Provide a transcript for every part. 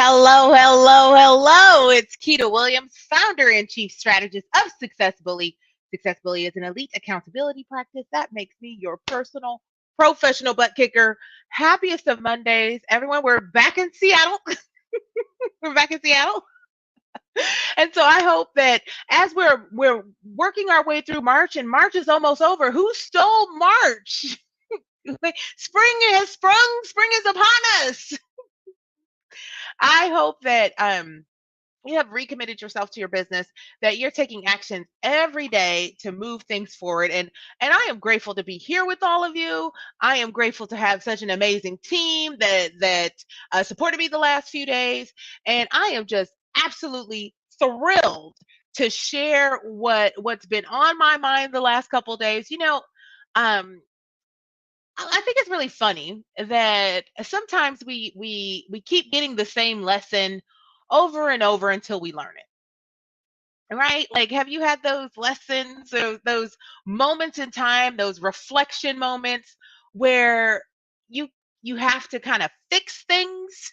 Hello, hello, hello. It's Keita Williams, founder and chief strategist of Success Bully. Success Bully is an elite accountability practice that makes me your personal professional butt kicker. Happiest of Mondays. Everyone, we're back in Seattle. We're back in Seattle. And so I hope that as we're working our way through March and March is almost over, who stole March? Spring has sprung, spring is upon us. I hope that you have recommitted yourself to your business, that you're taking actions every day to move things forward. And I am grateful to be here with all of you. I am grateful to have such an amazing team that supported me the last few days. And I am just absolutely thrilled to share what's been on my mind the last couple of days. Um, I think it's really funny that sometimes we keep getting the same lesson over and over until we learn it, right? Like, have you had those lessons or those moments in time, those reflection moments where you you have to kind of fix things,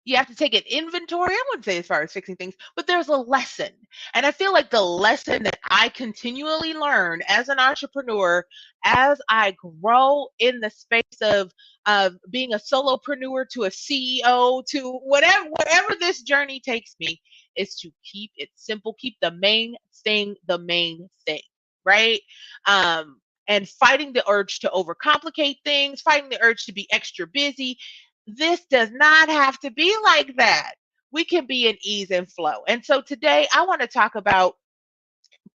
you have to take an inventory. I wouldn't say as far as fixing things, but there's a lesson. And I feel like the lesson that I continually learn as an entrepreneur, as I grow in the space of being a solopreneur to a CEO to whatever this journey takes me, is to keep it simple, keep the main thing, right? And fighting the urge to overcomplicate things, fighting the urge to be extra busy. This does not have to be like that. We can be in ease and flow. And so today I want to talk about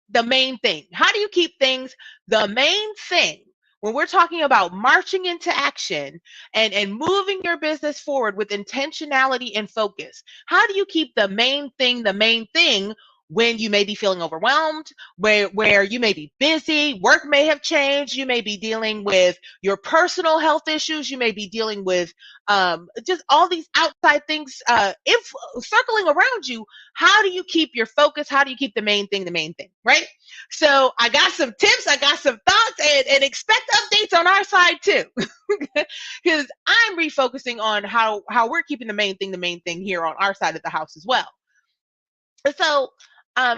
the main thing. How do you keep things the main thing when we're talking about marching into action and moving your business forward with intentionality and focus? How do you keep the main thing when you may be feeling overwhelmed, where you may be busy, work may have changed, you may be dealing with your personal health issues, you may be dealing with just all these outside things if circling around you. How do you keep your focus? How do you keep the main thing, right? So I got some tips, I got some thoughts, and expect updates on our side too. Because I'm refocusing on how we're keeping the main thing here on our side of the house as well. So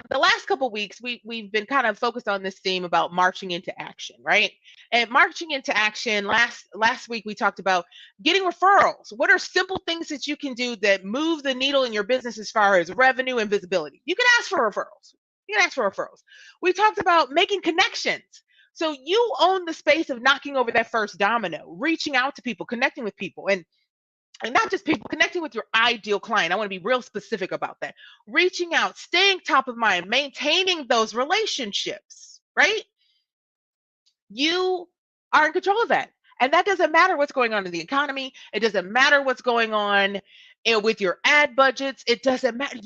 the last couple weeks we've been kind of focused on this theme about marching into action, right? And marching into action, last week we talked about getting referrals. What are simple things that you can do that move the needle in your business as far as revenue and visibility? You can ask for referrals. You can ask for referrals. We talked about making connections. So you own the space of knocking over that first domino, reaching out to people, connecting with people, and not just people, connecting with your ideal client. I want to be real specific about that. Reaching out, staying top of mind, maintaining those relationships, right? You are in control of that. And that doesn't matter what's going on in the economy. It doesn't matter what's going on with your ad budgets. It doesn't matter.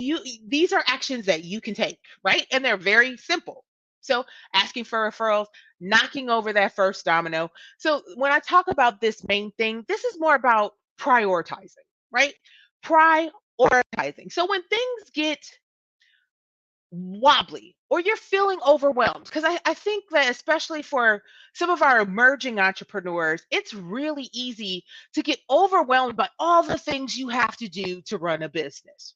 These are actions that you can take, right? And they're very simple. So asking for referrals, knocking over that first domino. So when I talk about this main thing, this is more about prioritizing, right? Prioritizing. So when things get wobbly or you're feeling overwhelmed, because I think that especially for some of our emerging entrepreneurs, it's really easy to get overwhelmed by all the things you have to do to run a business,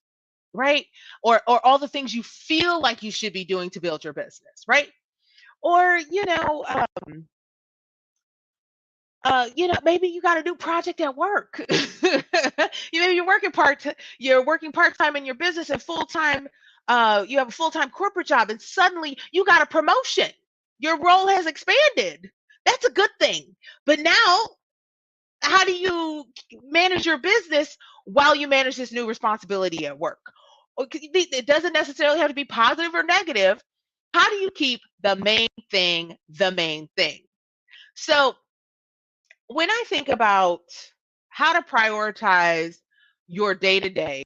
right? Or all the things you feel like you should be doing to build your business, right? Or maybe you got a new project at work. Maybe you're working part-time in your business and full-time, you have a full-time corporate job, and suddenly you got a promotion. Your role has expanded. That's a good thing. But now, how do you manage your business while you manage this new responsibility at work? It doesn't necessarily have to be positive or negative. How do you keep the main thing the main thing? So when I think about how to prioritize your day to day,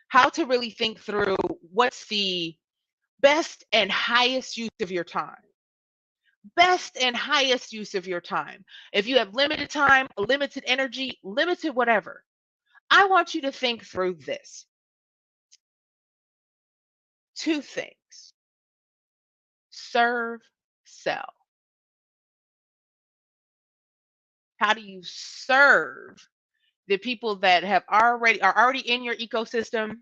how to really think through what's the best and highest use of your time, best and highest use of your time. If you have limited time, limited energy, limited whatever, I want you to think through this. Two things: serve, sell. How do you serve the people that are already in your ecosystem,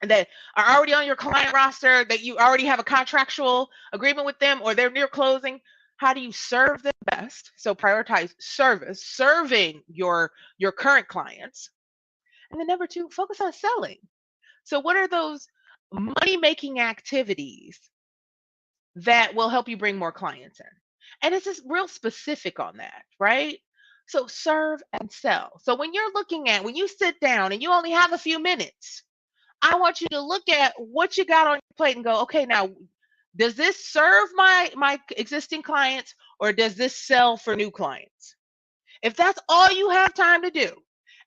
that are already on your client roster, that you already have a contractual agreement with them, or they're near closing. How do you serve them best? So prioritize serving your current clients. And then number two, focus on selling. So what are those money making activities that will help you bring more clients in? And it's just real specific on that, right? So serve and sell. So when you sit down and you only have a few minutes, I want you to look at what you got on your plate and go, okay, now does this serve my existing clients, or does this sell for new clients? If that's all you have time to do,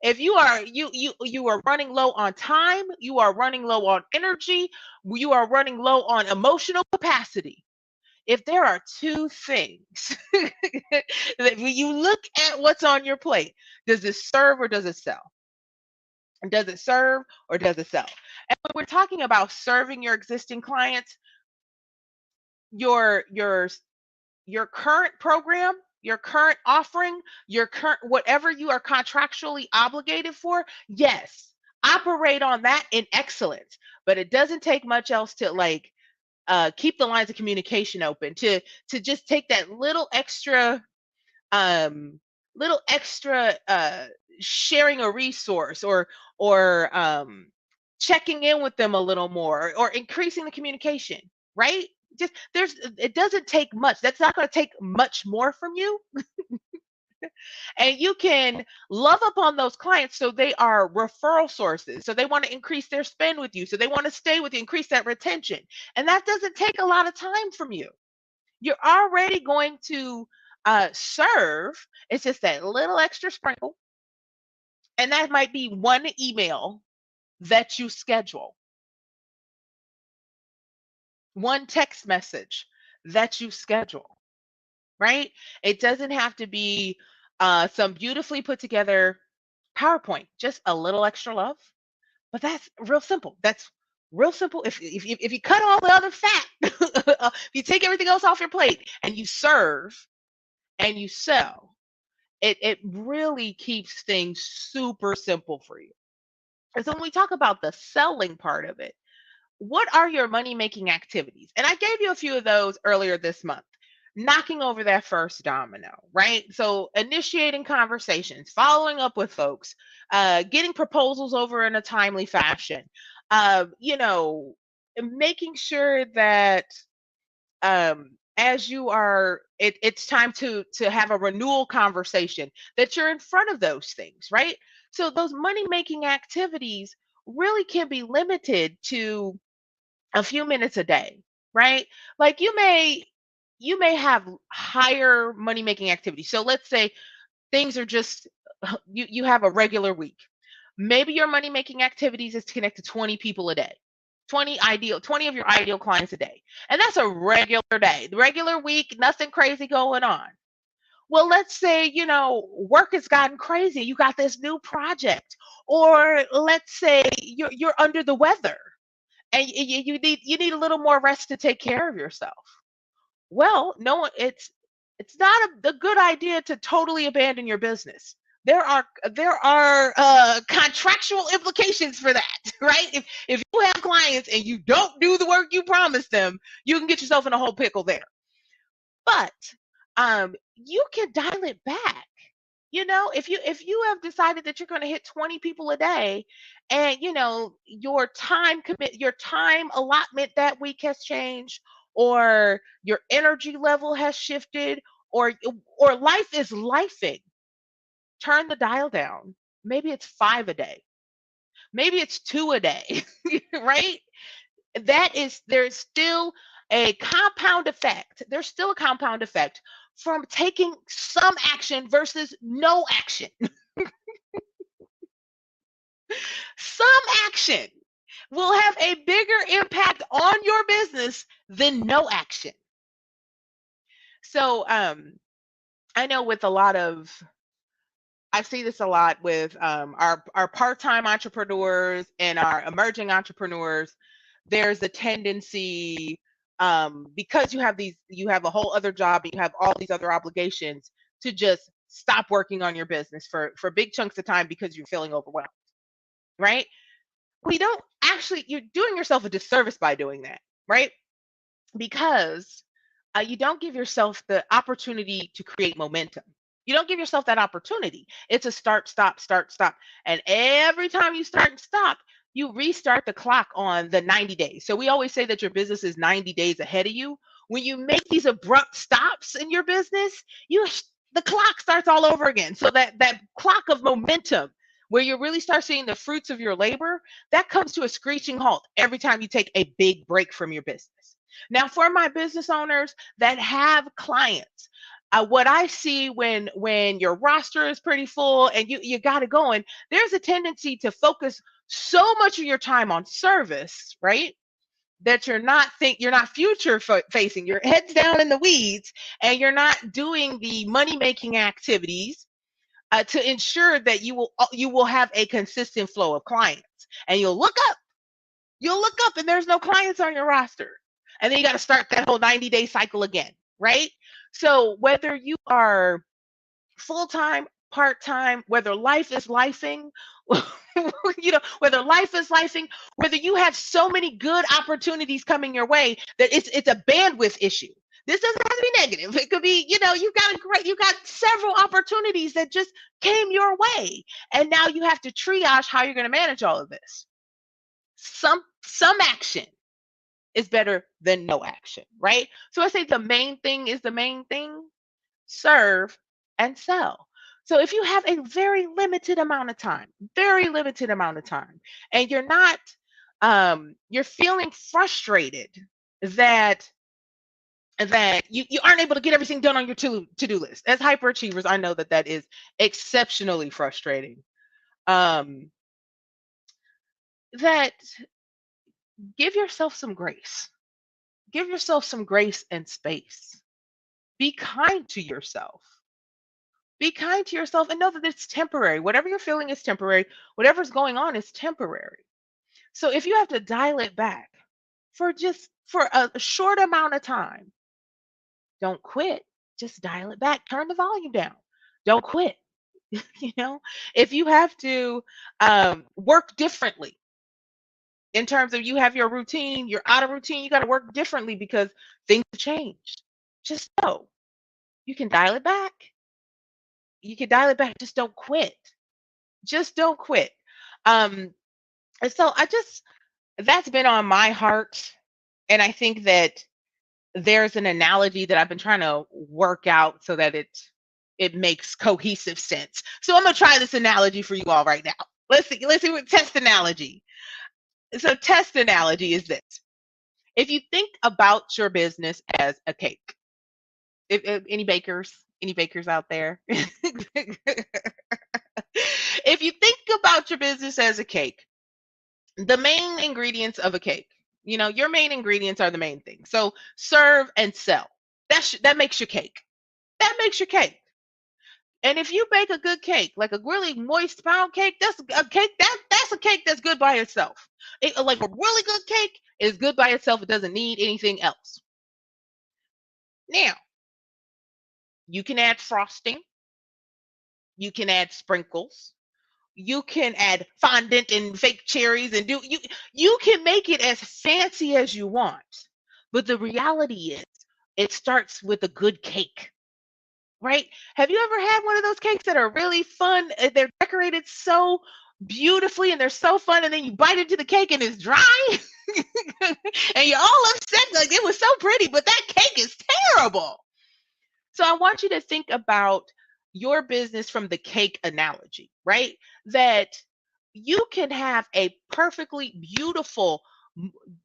if you are running low on time, you are running low on energy, you are running low on emotional capacity. If there are two things that when you look at what's on your plate, does it serve or does it sell? Does it serve or does it sell? And when we're talking about serving your existing clients, your your your current program, your current offering, your current whatever you are contractually obligated for, yes, operate on that in excellence. But it doesn't take much else to keep the lines of communication open, to just take that um little extra sharing a resource, or checking in with them a little more, or increasing the communication, right? Just there's it doesn't take much. That's not going to take much more from you. And you can love up on those clients, so they are referral sources, so they want to increase their spend with you, so they want to stay with you, increase that retention. And that doesn't take a lot of time from you. You're already going to serve. It's just that little extra sprinkle. And that might be one email that you schedule, one text message that you schedule, right? It doesn't have to be some beautifully put together PowerPoint, just a little extra love. But that's real simple. That's real simple. If you cut all the other fat, if you take everything else off your plate and you serve and you sell, it really keeps things super simple for you. And so when we talk about the selling part of it, what are your money making activities? And I gave you a few of those earlier this month. Knocking over that first domino, right? So initiating conversations, following up with folks, getting proposals over in a timely fashion, you know, making sure that as you are it's time to have a renewal conversation, that you're in front of those things, right? So those money making activities really can be limited to a few minutes a day, right? Like you may have higher money making activities. So let's say things are just you have a regular week. Maybe your money making activities is to connect to 20 people a day. 20 of your ideal clients a day. And that's a regular day. The regular week, nothing crazy going on. Well, let's say, work has gotten crazy. You got this new project, or let's say you're under the weather and you need a little more rest to take care of yourself. Well, no, it's not a good idea to totally abandon your business. There are contractual implications for that, right? If you have clients and you don't do the work you promised them, you can get yourself in a whole pickle there. But you can dial it back. If you have decided that you're going to hit 20 people a day, and your time allotment that week has changed, or your energy level has shifted, or life is lifing, turn the dial down. Maybe it's 5 a day, maybe it's 2 a day. Right? There's still a compound effect. There's still a compound effect from taking some action versus no action. Some action will have a bigger impact on your business than no action. So I know I see this a lot with our part-time entrepreneurs and our emerging entrepreneurs. There's a tendency, because you have a whole other job and you have all these other obligations, to just stop working on your business for big chunks of time because you're feeling overwhelmed, right? We don't actually, you're doing yourself a disservice by doing that, right? Because you don't give yourself the opportunity to create momentum. You don't give yourself that opportunity. It's a start, stop, start, stop. And every time you start and stop, you restart the clock on the 90 days. So we always say that your business is 90 days ahead of you. When you make these abrupt stops in your business, the clock starts all over again. So that clock of momentum where you really start seeing the fruits of your labor, that comes to a screeching halt every time you take a big break from your business. Now, for my business owners that have clients, what I see when your roster is pretty full and you got it going, there's a tendency to focus so much of your time on service, right? That you're not future facing. Your head's down in the weeds, and you're not doing the money making activities to ensure that you will have a consistent flow of clients. And you'll look up, and there's no clients on your roster, and then you got to start that whole 90-day cycle again, right? So whether you are full time, part time, whether life is lifing, whether life is lifing, whether you have so many good opportunities coming your way that it's a bandwidth issue. This doesn't have to be negative. It could be, you got several opportunities that just came your way. And now you have to triage how you're going to manage all of this. Some action is better than no action, right? So I say the main thing is the main thing. Serve and sell. So if you have a very limited amount of time, and you're not, you're feeling frustrated that you aren't able to get everything done on your to-do list. As hyperachievers, I know that is exceptionally frustrating. That give yourself some grace. Give yourself some grace and space. Be kind to yourself. Be kind to yourself and know that it's temporary. Whatever you're feeling is temporary. Whatever's going on is temporary. So if you have to dial it back for a short amount of time, don't quit. Just dial it back. Turn the volume down. Don't quit. If you have to work differently in terms of you have your routine, you're out of routine, you got to work differently because things have changed. Just know you can dial it back. Just don't quit. Just don't quit. And so that's been on my heart. And I think that there's an analogy that I've been trying to work out so that it makes cohesive sense. So I'm going to try this analogy for you all right now. Let's see what test analogy. So test analogy is this. If you think about your business as a cake, if any bakers out there, if you think about your business as a cake, the main ingredients of a cake, your main ingredients are the main thing. So serve and sell. That makes your cake. That makes your cake. And if you bake a good cake, like a really moist pound cake, that's a cake that's a cake that's good by itself. Like a really good cake is good by itself. It doesn't need anything else. Now, you can add frosting. You can add sprinkles. You can add fondant and fake cherries and you can make it as fancy as you want. But the reality is it starts with a good cake. Right? Have you ever had one of those cakes that are really fun? They're decorated so beautifully and they're so fun, and then you bite into the cake and it's dry and you're all upset like it was so pretty, but that cake is terrible. So I want you to think about your business from the cake analogy, right? That you can have a perfectly beautiful,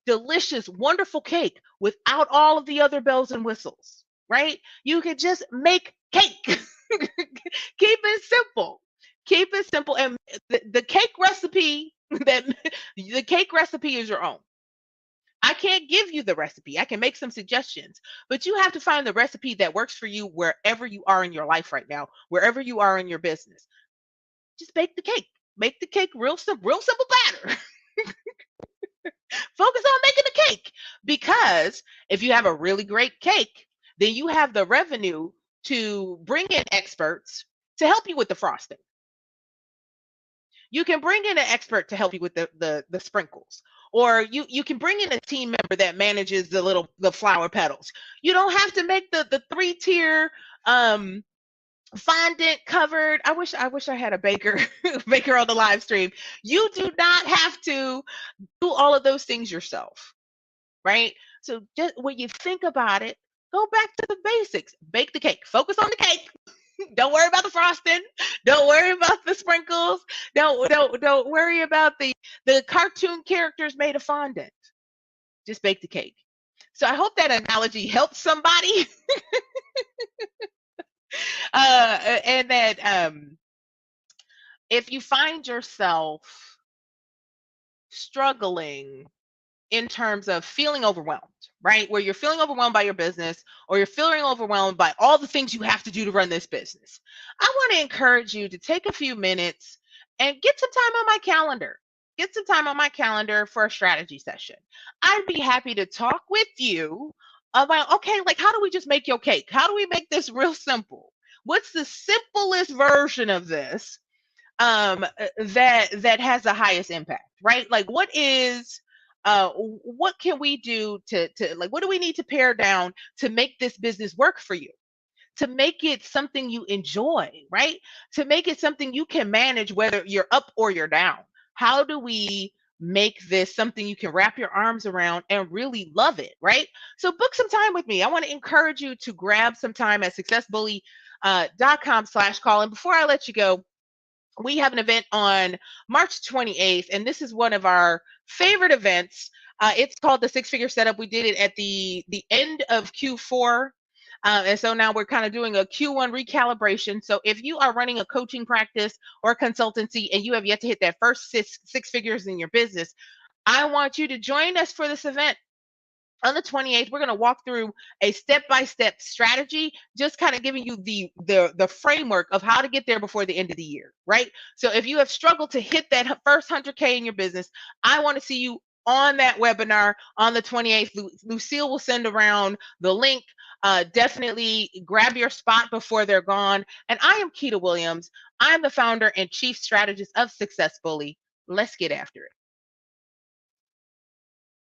delicious, wonderful cake without all of the other bells and whistles, right? You could just make cake. Keep it simple. Keep it simple. And the cake recipe is your own. I can't give you the recipe. I can make some suggestions, but you have to find the recipe that works for you wherever you are in your life right now, wherever you are in your business. Just bake the cake. Make the cake real simple batter. Focus on making the cake, because if you have a really great cake, then you have the revenue to bring in experts to help you with the frosting. You can bring in an expert to help you with the sprinkles, or you can bring in a team member that manages the flower petals. You don't have to make the 3-tier fondant covered. I wish I had a baker baker on the live stream. You do not have to do all of those things yourself, right? So just when you think about it, go back to the basics. Bake the cake. Focus on the cake. Don't worry about the frosting. Don't worry about the sprinkles. Don't worry about the cartoon characters made of fondant. Just bake the cake. So I hope that analogy helps somebody. And that if you find yourself struggling in terms of feeling overwhelmed, right? Where you're feeling overwhelmed by your business, or you're feeling overwhelmed by all the things you have to do to run this business, I want to encourage you to take a few minutes and get some time on my calendar. Get some time on my calendar for a strategy session. I'd be happy to talk with you about, okay, like, how do we just make your cake? How do we make this real simple? What's the simplest version of this that has the highest impact, right? Like, what can we do to like, what do we need to pare down to make this business work for you, to make it something you enjoy, right? To make it something you can manage whether you're up or you're down. How do we make this something you can wrap your arms around and really love it, right? So book some time with me. I want to encourage you to grab some time at successbully.com/call. And before I let you go, we have an event on March 28th, and this is one of our favorite events. It's called the Six Figure Setup. We did it at the end of Q4. And so now we're kind of doing a Q1 recalibration. So if you are running a coaching practice or consultancy and you have yet to hit that first six figures in your business, I want you to join us for this event. On the 28th, we're going to walk through a step-by-step strategy, just kind of giving you the framework of how to get there before the end of the year, right? So if you have struggled to hit that first 100K in your business, I want to see you on that webinar on the 28th. Lucille will send around the link. Definitely grab your spot before they're gone. And I am Keita Williams. I'm the founder and chief strategist of Success Bully. Let's get after it.